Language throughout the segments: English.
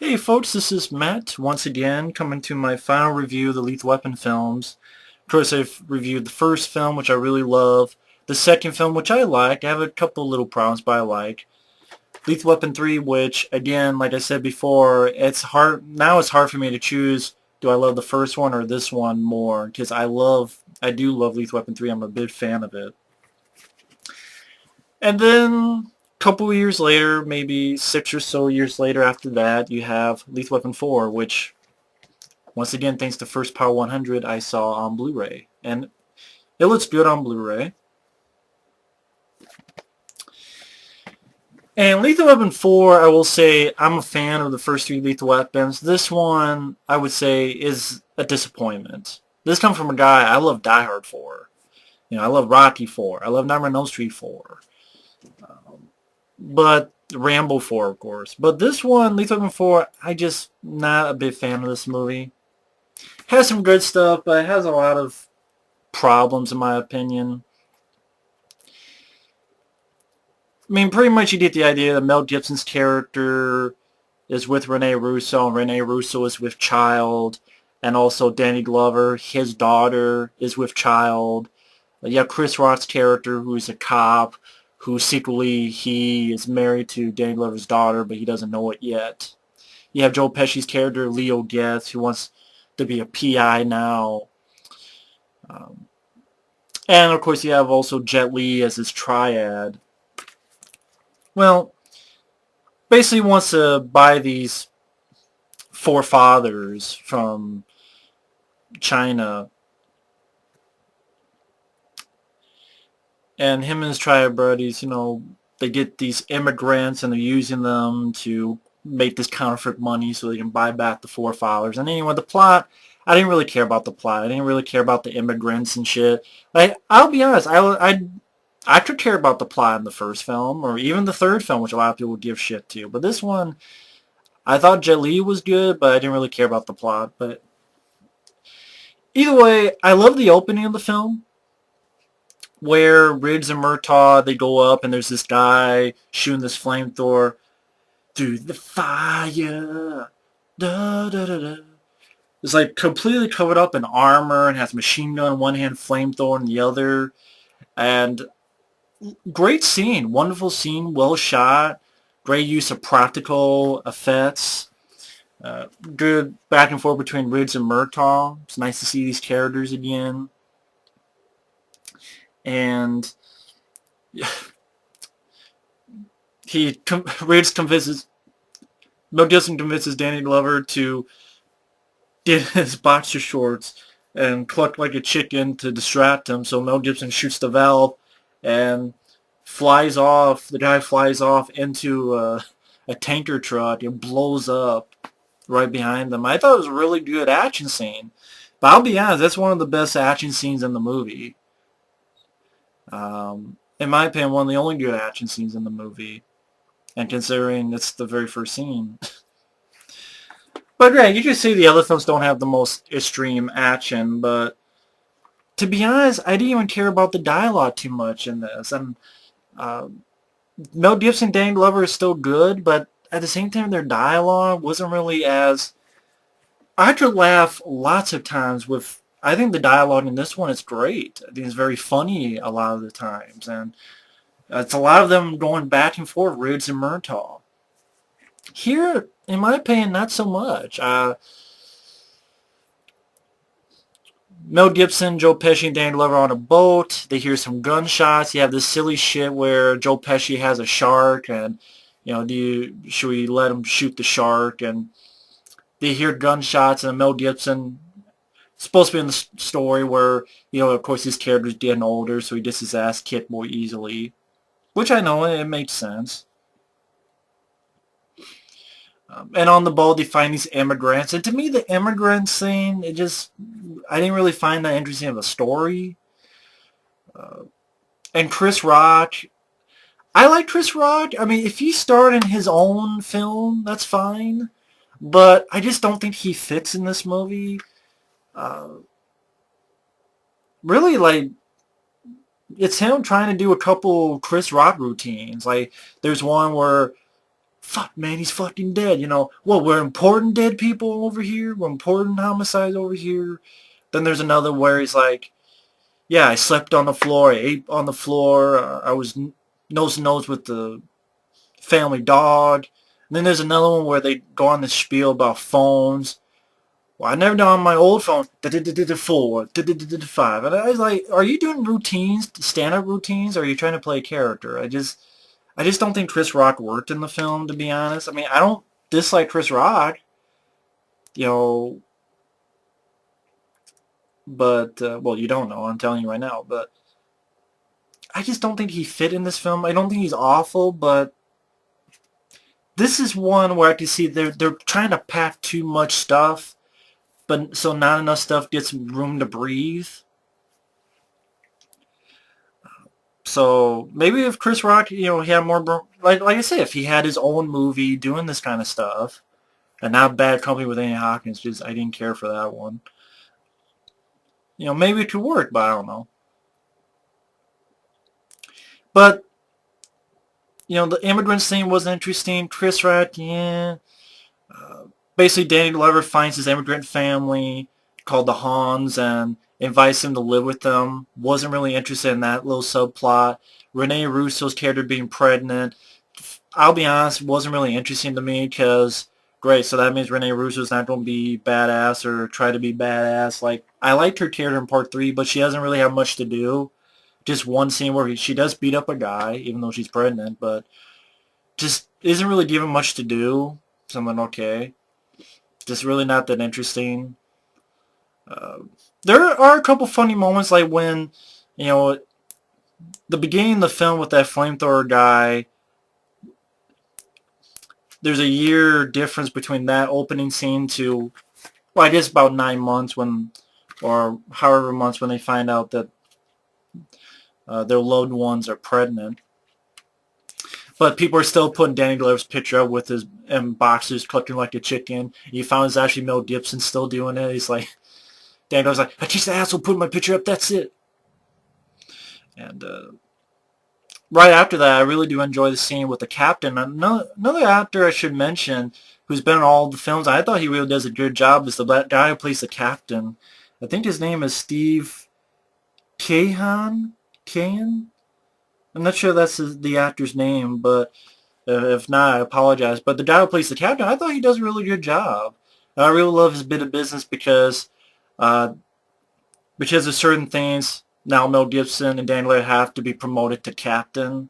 Hey folks, this is Matt, once again, coming to my final review of the Lethal Weapon films. Of course, I've reviewed the first film, which I really love, the second film, which I like. I have a couple little problems, but I like. Lethal Weapon 3, which, again, like I said before, it's hard for me to choose, do I love the first one or this one more, because I do love Lethal Weapon 3, I'm a big fan of it. And then a couple of years later, maybe 6 or so years later after that, you have Lethal Weapon 4, which once again, thanks to First Power 100, I saw on Blu-ray. And it looks good on Blu-ray. And Lethal Weapon 4, I will say, I'm a fan of the first three Lethal Weapons. This one, I would say, is a disappointment. This comes from a guy, I love Die Hard 4. I love Rocky 4. I love Nightmare on Elm Street 4. But Rambo 4, of course. But this one, Lethal Weapon 4, I just not a big fan of this movie. Has some good stuff, but it has a lot of problems in my opinion. I mean, pretty much you get the idea that Mel Gibson's character is with Rene Russo, and Rene Russo is with child, and also Danny Glover, his daughter, is with child. You have Chris Rock's character, who is a cop, who secretly he is married to Danny Glover's daughter, but he doesn't know it yet. You have Joe Pesci's character, Leo Getz, who wants to be a PI now. Um, and of course you have also Jet Li as his triad. Well, basically wants to buy these forefathers from China, and him and his triad buddies, they get these immigrants and they're using them to make this counterfeit money so they can buy back the forefathers. And anyway, the plot, I didn't really care about the plot. I didn't really care about the immigrants and shit. Like, I'll be honest, I could care about the plot in the first film, or even the third film, which a lot of people give shit to. But this one, I thought Jet Li was good, but I didn't really care about the plot. But either way, I love the opening of the film, where Riggs and Murtaugh, they go up, and there's this guy shooting this flamethrower through the fire. Da, da, da, da. It's like completely covered up in armor and has a machine gun in one hand, flamethrower in the other. And great scene, wonderful scene, well shot, great use of practical effects. Good back and forth between Riggs and Murtaugh. It's nice to see these characters again. And Riggs convinces, Mel Gibson convinces Danny Glover to get his boxer shorts and cluck like a chicken to distract him. So Mel Gibson shoots the valve and flies off. The guy flies off into a tanker truck and blows up right behind them. I thought it was a really good action scene. But I'll be honest, that's one of the best action scenes in the movie. In my opinion, one of the only good action scenes in the movie. And considering it's the very first scene. But yeah, you can see the other films don't have the most extreme action, but to be honest, I didn't even care about the dialogue too much in this. And uh, Mel Gibson and Danny Glover is still good, but at the same time, their dialogue wasn't really as... I could laugh lots of times with... I think the dialogue in this one is great. I think it's very funny a lot of the times, and it's a lot of them going back and forth, Riggs and Murtaugh. Here, in my opinion, not so much. Mel Gibson, Joe Pesci, and Danny Glover on a boat. They hear some gunshots. You have this silly shit where Joe Pesci has a shark, and should we let him shoot the shark? And they hear gunshots, and Mel Gibson, supposed to be in the story where of course his character's getting older, so he gets his ass kicked more easily, which I know it makes sense. And on the boat, they find these immigrants. And to me, the immigrant scene, I didn't really find that interesting of a story. Uh, and Chris Rock, I like Chris Rock. I mean, if he starred in his own film, that's fine. But I just don't think he fits in this movie. Uh, really, like, it's him trying to do a couple Chris Rock routines. Like, there's one where fuck, man, he's fucking dead. You know, well, we're important dead people over here. We're important homicides over here. Then there's another where he's like, yeah, I slept on the floor. I ate on the floor. I was nose to nose with the family dog. And then there's another one where they go on this spiel about phones. Well, I never done on my old phone. 4, 5. And I was like, are you doing routines, stand-up routines, or are you trying to play a character? I just don't think Chris Rock worked in the film, to be honest. I mean, I don't dislike Chris Rock, you know, but, well, you don't know. I'm telling you right now. But I just don't think he fit in this film. I don't think he's awful, but this is one where I can see they're trying to pack too much stuff, but so not enough stuff gets room to breathe. So maybe if Chris Rock, you know, he had more, like I said, if he had his own movie doing this kind of stuff, and not Bad Company with Anthony Hopkins, just I didn't care for that one. You know, maybe it could work, but I don't know. But you know, the immigrant scene was interesting. Chris Rock, yeah. Basically, Danny Glover finds his immigrant family called the Hans and invites him to live with them. Wasn't really interested in that little subplot. Rene Russo's character being pregnant, I'll be honest, wasn't really interesting to me because, great, so that means Rene Russo's not going to be badass or try to be badass. Like, I liked her character in part 3, but she doesn't really have much to do. Just one scene where she does beat up a guy, even though she's pregnant, but just isn't really given much to do. So I'm like, okay. Just really not that interesting. Uh, there are a couple funny moments, like when, you know, the beginning of the film with that flamethrower guy, there's a year difference between that opening scene to, well, I guess about 9 months when, or however months when they find out that their loved ones are pregnant. But people are still putting Danny Glover's picture up with his boxers clucking like a chicken. You found it's actually Mel Gibson still doing it. He's like, Danny Glover's like, I just the asshole putting my picture up, that's it. And right after that, I really do enjoy the scene with the captain. Another actor I should mention who's been in all the films, I thought he really does a good job, is the guy who plays the captain. I think his name is Steve Cahan? Cahan? I'm not sure that's the actor's name, but if not, I apologize. But the guy who plays the captain, I thought he does a really good job. I really love his bit of business uh, because of certain things. Now Mel Gibson and Dan Laird have to be promoted to captain.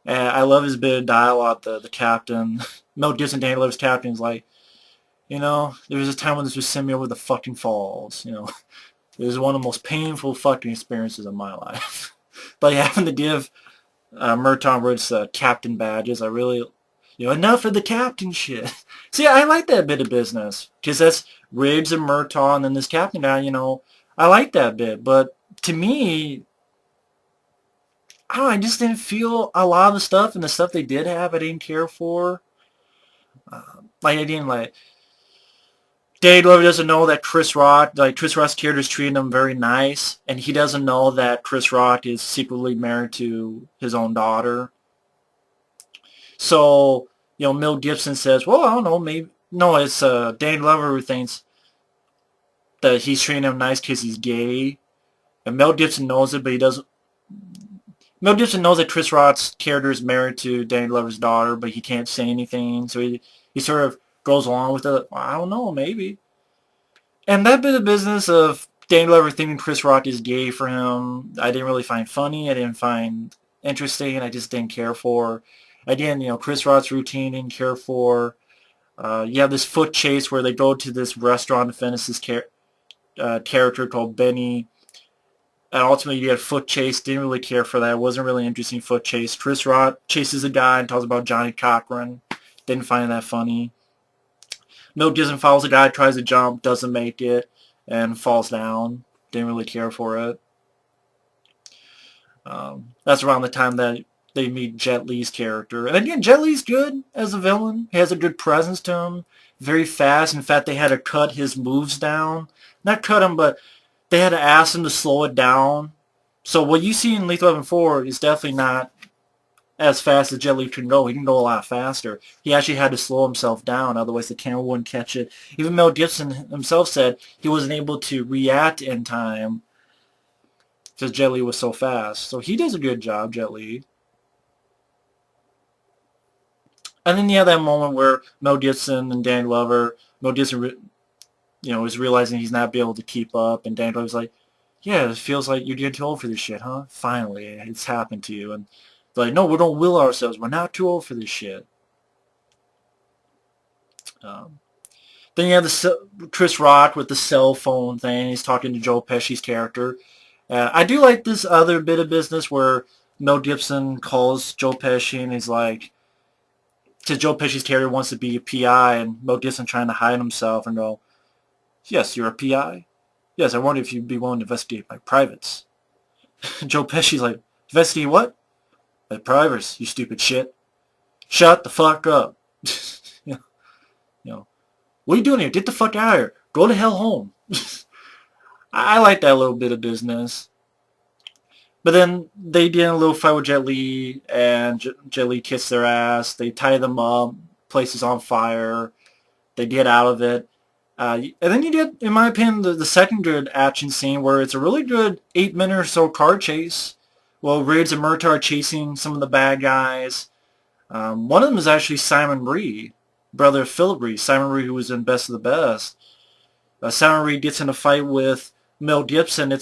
And I love his bit of dialogue. The captain, Mel Gibson, Dan Laird's captain is like, you know, there was a time when this was sent me over the fucking falls. You know, it was one of the most painful fucking experiences of my life. But having to give Murtaugh Riggs captain badges, I really, you know, enough of the captain shit. See, I like that bit of business because that's Riggs and Murtaugh, and then this captain guy. You know, I like that bit, but to me, I don't know, I just didn't feel a lot of the stuff, and the stuff they did have, I didn't care for. Like I didn't like. Danny Glover doesn't know that Chris Rock's character is treating him very nice, and he doesn't know that Chris Rock is secretly married to his own daughter. So, you know, Mel Gibson says, well, I don't know, maybe, no, it's Danny Glover who thinks that he's treating him nice because he's gay, and Mel Gibson knows it, but he doesn't. Mel Gibson knows that Chris Rock's character is married to Danny Glover's daughter, but he can't say anything, so he sort of goes along with it. Well, I don't know, maybe. And that bit of business of Danny Glover thinking Chris Rock is gay for him, I didn't really find funny. I didn't find interesting. I just didn't care for. Again, you know, Chris Rock's routine, didn't care for. You have this foot chase where they go to this restaurant to finish this character called Benny. And ultimately, you get a foot chase. Didn't really care for that. It wasn't really interesting foot chase. Chris Rock chases a guy and talks about Johnny Cochran. Didn't find that funny. Mel Gibson follows a guy, tries to jump, doesn't make it, and falls down. Didn't really care for it. That's around the time that they meet Jet Li's character. And again, Jet Li's good as a villain. He has a good presence to him. Very fast. In fact, they had to cut his moves down. Not cut him, but they had to ask him to slow it down. So what you see in Lethal Weapon 4 is definitely not as fast as Jet Li can go. He can go a lot faster. He actually had to slow himself down, otherwise the camera wouldn't catch it. Even Mel Gibson himself said he wasn't able to react in time because Jet Li was so fast. So he does a good job, Jet Li. And then you have that moment where Mel Gibson and Dan Glover, Mel Gibson, is realizing he's not be able to keep up, and Dan Glover's like, "Yeah, it feels like you're getting too old for this shit, huh? Finally, it's happened to you." And they're like, "No, we don't will ourselves. We're not too old for this shit." Um, then you have Chris Rock with the cell phone thing. He's talking to Joe Pesci's character. I do like this other bit of business where Mel Gibson calls Joe Pesci and he's like, because Joe Pesci's character wants to be a PI, and Mel Gibson trying to hide himself and go, "Yes, you're a PI. Yes, I wonder if you'd be willing to investigate my privates." Joe Pesci's like, "Investigate what?" "My privates, you stupid shit. Shut the fuck up." you know, you know, what are you doing here? Get the fuck out of here. Go to hell home. I like that little bit of business. But then they get in a little fight with Jet Li, and Jet Li kicks their ass. They tie them up. Place is on fire. They get out of it. And then you get, in my opinion, the second good action scene where it's a really good 8-minute or so car chase. Well, Riggs and Murtaugh are chasing some of the bad guys. One of them is actually Simon Ree, brother of Philip Ree. Simon Ree, who was in Best of the Best. Simon Ree gets in a fight with Mel Gibson.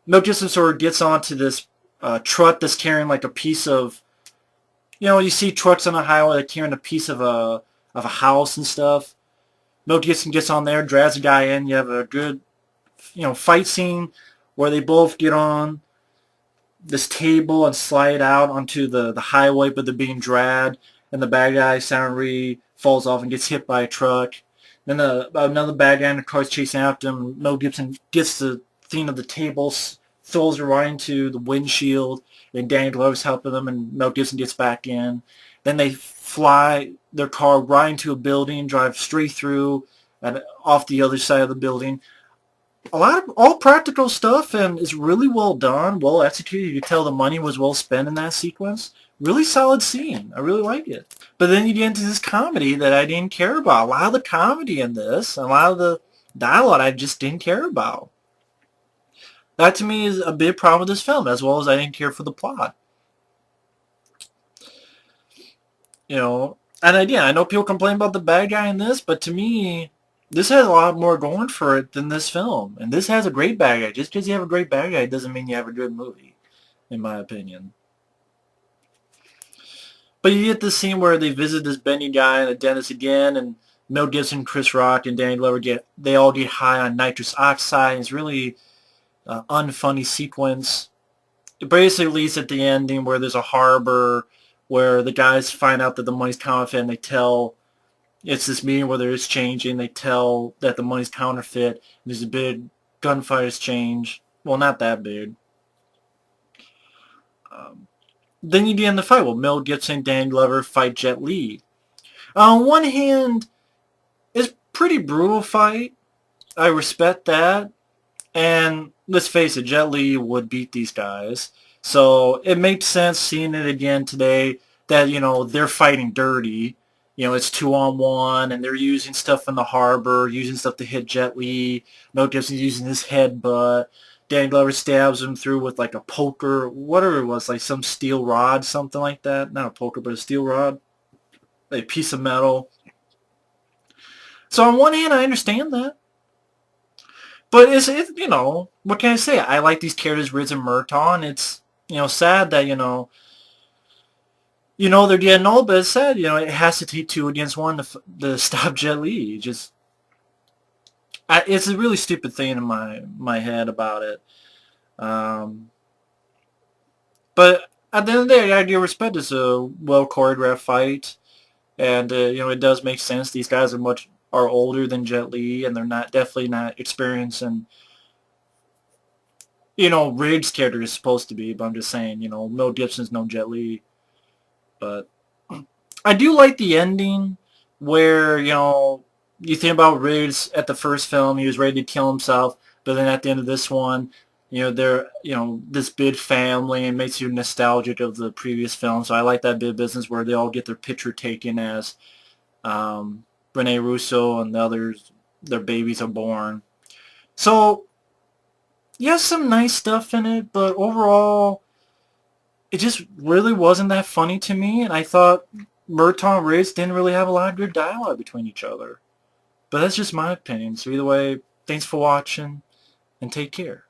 Mel Gibson sort of gets onto this truck that's carrying like a piece of, you see trucks on the highway that carrying a piece of a house and stuff. Mel Gibson gets on there, drags the guy in. You have a good, fight scene where they both get on this table and slide out onto the highway, but they're being dragged, and the bad guy, Simon Ree, falls off and gets hit by a truck. Then another bad guy in the car is chasing after him. Mel Gibson gets the thing of the table, throws it right into the windshield, and Danny Glover's helping them, and Mel Gibson gets back in. Then they fly their car right into a building, drive straight through and off the other side of the building. A lot of all practical stuff, and it's really well done, well executed. You can tell the money was well spent in that sequence. Really solid scene. I really like it. But then you get into this comedy that I didn't care about. A lot of the comedy in this, a lot of the dialogue I just didn't care about. That to me is a big problem with this film, as well as I didn't care for the plot. And again, I know people complain about the bad guy in this, but to me, this has a lot more going for it than this film. And this has a great bad guy. Just because you have a great bad guy doesn't mean you have a good movie, in my opinion. But you get this scene where they visit this Benny guy and the dentist again, and Mel Gibson, Chris Rock, and Danny Glover they all get high on nitrous oxide. It's really an unfunny sequence. It basically leads at the ending where there's a harbor where the guys find out that the money's counterfeit, and they tell, it's this meeting where there is changing, they tell that the money's counterfeit. There's a big gunfire exchange. Well, not that big. Then you get in the fight. Well, Mel Gibson and Dan Glover fight Jet Li. On one hand, it's a pretty brutal fight. I respect that. And let's face it, Jet Li would beat these guys. So it makes sense seeing it again today that, they're fighting dirty. It's 2-on-1, and they're using stuff in the harbor, using stuff to hit Jet Li. Mel Gibson's using his headbutt. Dan Glover stabs him through with like a poker, whatever it was, like some steel rod, something like that. Not a poker, but a steel rod. A piece of metal. So on one hand, I understand that. But what can I say? I like these characters, Riggs and Murtaugh, and it's, sad that, they're getting old, but it's sad, it has to take 2 against 1 to stop Jet Li. It's a really stupid thing in my head about it. But at the end of the day, I do respect it's a well choreographed fight, and it does make sense. These guys are older than Jet Li, and they're definitely not experienced, and Riggs' character is supposed to be. But I'm just saying, Mel Gibson's no Jet Li. But I do like the ending where you think about Riggs at the first film, he was ready to kill himself, but then at the end of this one, they're this big family and makes you nostalgic of the previous film. So I like that bit of business where they all get their picture taken as Rene Russo and the others, their babies are born. So yes, some nice stuff in it, but overall it just really wasn't that funny to me, and I thought Murtaugh and Riggs didn't really have a lot of good dialogue between each other. But that's just my opinion. So either way, thanks for watching, and take care.